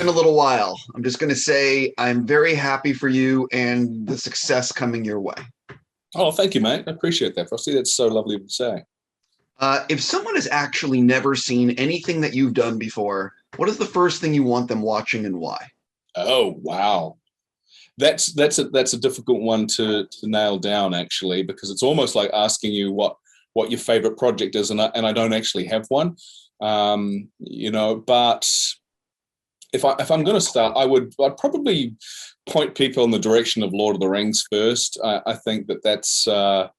been a little while. I'm just going to say I'm very happy for you and the success coming your way. Oh, thank you, mate. I appreciate that, Frosty. That's so lovely to say. If someone has actually never seen anything that you've done before, what is the first thing you want them watching and why? Oh, wow. That's a difficult one to nail down, actually, because it's almost like asking you what your favorite project is, and I don't actually have one. But if I'm going to start, I'd probably point people in the direction of Lord of the Rings first. I think that's a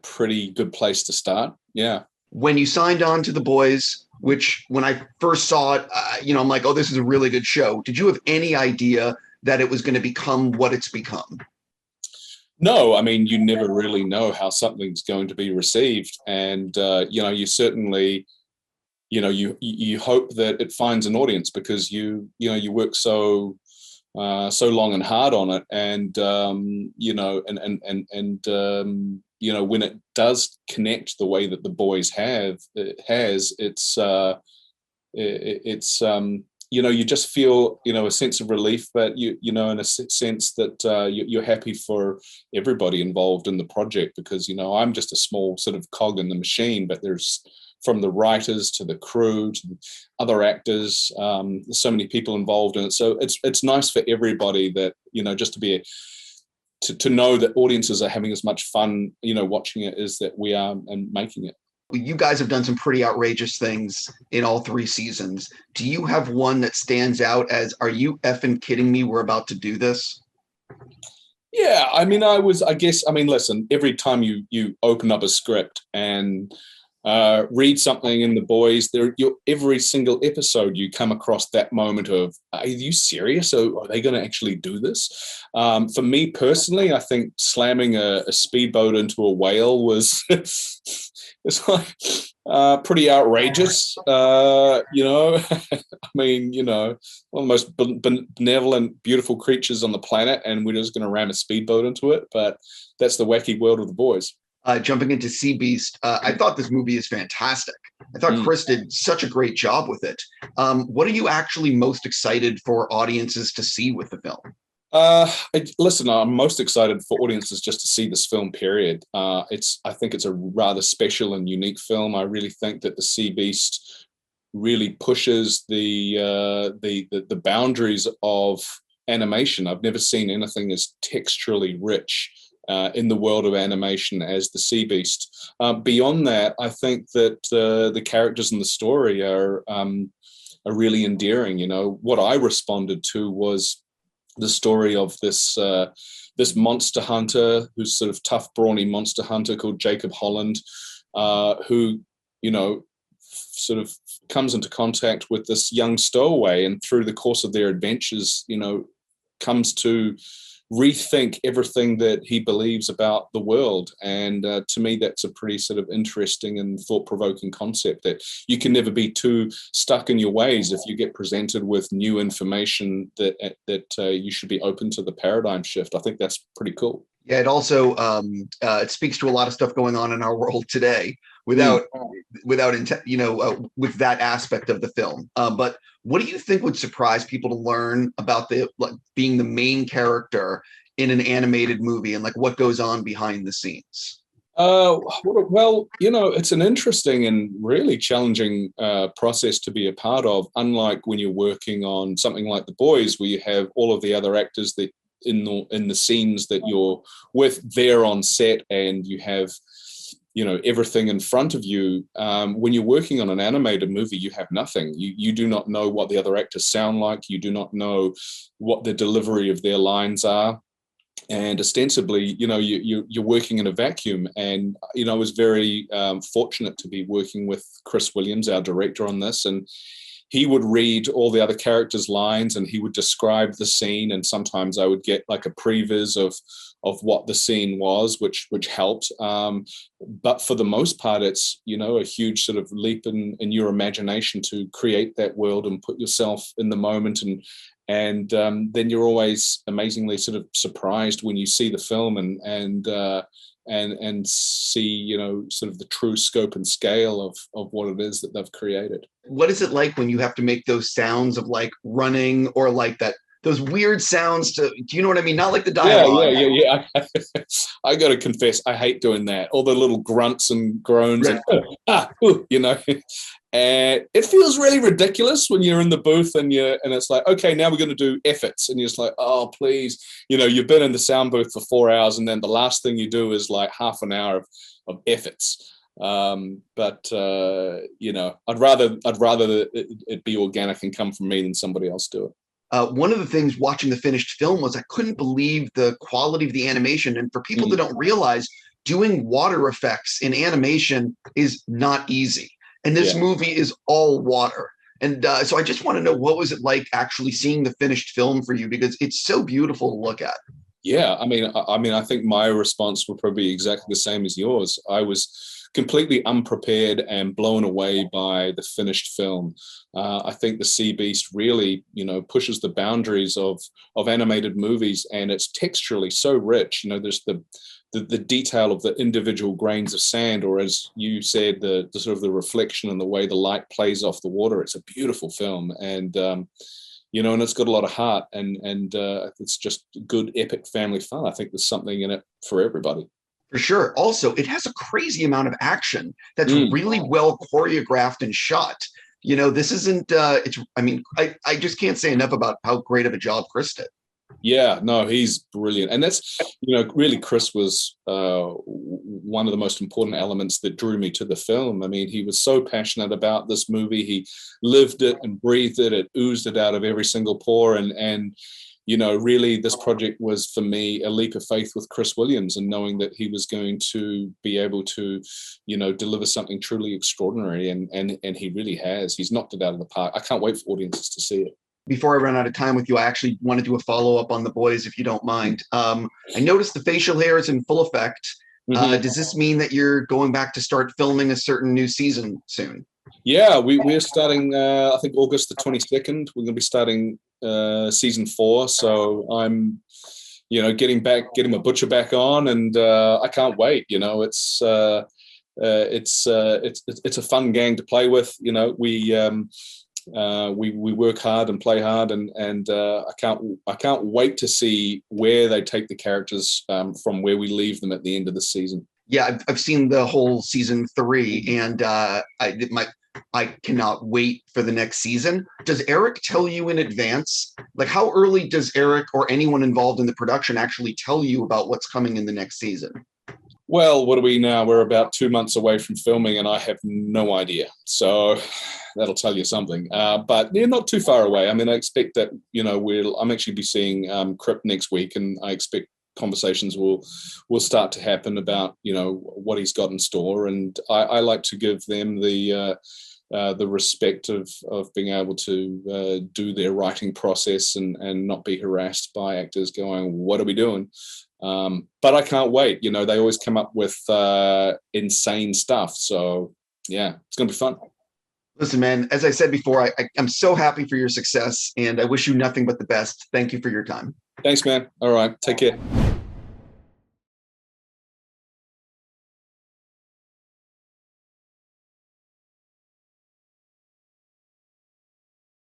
pretty good place to start. Yeah. When you signed on to The Boys, which when I first saw it, I'm like, oh, this is a really good show. Did you have any idea that it was going to become what it's become? No, I mean, you never really know how something's going to be received. And, you certainly, you hope that it finds an audience because you work so long and hard on it. And, when it does connect the way that The Boys you just feel, a sense of relief, but in a sense that you're happy for everybody involved in the project because, I'm just a small sort of cog in the machine, but there's from the writers to the crew to other actors, there's so many people involved in it. So it's nice for everybody that, just to know that audiences are having as much fun, watching it as that we are and making it. You guys have done some pretty outrageous things in all 3 seasons. Do you have one that stands out as, are you effing kidding me? We're about to do this. Yeah. I mean, listen, every time you open up a script and read something in The Boys, every single episode you come across that moment of, are you serious? Are they going to actually do this? For me personally, I think slamming a speedboat into a whale was it's like pretty outrageous. I mean, one of the most benevolent, beautiful creatures on the planet, and we're just going to ram a speedboat into it. But that's the wacky world of The Boys. Jumping into Sea Beast, I thought this movie is fantastic. I thought Chris did such a great job with it. What are you actually most excited for audiences to see with the film? Listen, I'm most excited for audiences just to see this film, period. I think it's a rather special and unique film. I really think that the Sea Beast really pushes the boundaries of animation. I've never seen anything as texturally rich in the world of animation as the Sea Beast. Beyond that, I think that the characters in the story are really endearing. What I responded to was the story of this monster hunter, who's sort of tough, brawny monster hunter called Jacob Holland, who sort of comes into contact with this young stowaway, and through the course of their adventures, comes to rethink everything that he believes about the world. And to me, that's a pretty sort of interesting and thought-provoking concept, that you can never be too stuck in your ways if you get presented with new information that you should be open to the paradigm shift. I think that's pretty cool. Yeah, it also it speaks to a lot of stuff going on in our world today with that aspect of the film. But what do you think would surprise people to learn about being the main character in an animated movie, and what goes on behind the scenes? Well, it's an interesting and really challenging process to be a part of. Unlike when you're working on something like The Boys, where you have all of the other actors that in the scenes that you're with there on set, and you have everything in front of you. When you're working on an animated movie, you have nothing. You do not know what the other actors sound like. You do not know what the delivery of their lines are. And ostensibly, you're working in a vacuum. And, I was very fortunate to be working with Chris Williams, our director, on this. And he would read all the other characters' lines, and he would describe the scene. And sometimes I would get like a previs of what the scene was, which helped. But for the most part, it's, a huge sort of leap in your imagination to create that world and put yourself in the moment. And then you're always amazingly sort of surprised when you see the film and and see, you know, sort of the true scope and scale of what it is that they've created. What is it like when you have to make those sounds of like running or like that, those weird sounds to, do you know what I mean? Not like the dialogue. Yeah. I got to confess, I hate doing that. All the little grunts and groans and you know, and it feels really ridiculous when you're in the booth and it's like, okay, now we're going to do efforts, and you're just like, oh, please, you know, you've been in the sound booth for 4 hours, and then the last thing you do is like half an hour of efforts. But you know, I'd rather it be organic and come from me than somebody else do it. One of the things watching the finished film was I couldn't believe the quality of the animation. And for people that don't realize, doing water effects in animation is not easy. And this movie is all water. And so I just want to know, what was it like actually seeing the finished film for you? Because it's so beautiful to look at. Yeah, I mean, I think my response would probably be exactly the same as yours. I was completely unprepared and blown away by the finished film. I think the Sea Beast really, you know, pushes the boundaries of animated movies, and it's texturally so rich. You know, there's the detail of the individual grains of sand, or as you said, the sort of the reflection and the way the light plays off the water. It's a beautiful film, and you know, and it's got a lot of heart, and it's just good epic family fun. I think there's something in it for everybody. For sure. Also, it has a crazy amount of action that's really well choreographed and shot. You know, this isn't, I mean, I just can't say enough about how great of a job Chris did. Yeah, no, he's brilliant. And that's, you know, really Chris was one of the most important elements that drew me to the film. I mean, he was so passionate about this movie. He lived it and breathed it. It oozed it out of every single pore. And you know, really, this project was for me a leap of faith with Chris Williams, and knowing that he was going to be able to, you know, deliver something truly extraordinary, and he really has. He's knocked it out of the park. I can't wait for audiences to see it. Before I run out of time with you, I actually want to do a follow-up on The Boys, if you don't mind. I noticed the facial hair is in full effect. Does this mean that you're going back to start filming a certain new season soon? Yeah, we're starting, I think, August the 22nd. We're going to be starting season 4. So I'm, you know, getting my butcher back on, and I can't wait. You know, it's a fun gang to play with. You know, we work hard and play hard, and I can't wait to see where they take the characters from where we leave them at the end of the season. Yeah, I've seen the whole season 3, and I cannot wait for the next season. Does Eric tell you in advance? Like, how early does Eric or anyone involved in the production actually tell you about what's coming in the next season? Well, what are we now? We're about 2 months away from filming, and I have no idea. So that'll tell you something. But they're not too far away. I mean, I expect that, you know, I'm actually be seeing Crip next week, and I expect conversations will start to happen about, you know, what he's got in store. And I like to give them the respect of being able to do their writing process and not be harassed by actors going, what are we doing? But I can't wait. You know, they always come up with insane stuff. So yeah, it's going to be fun. Listen, man, as I said before, I'm so happy for your success, and I wish you nothing but the best. Thank you for your time. Thanks, man. All right. Take care.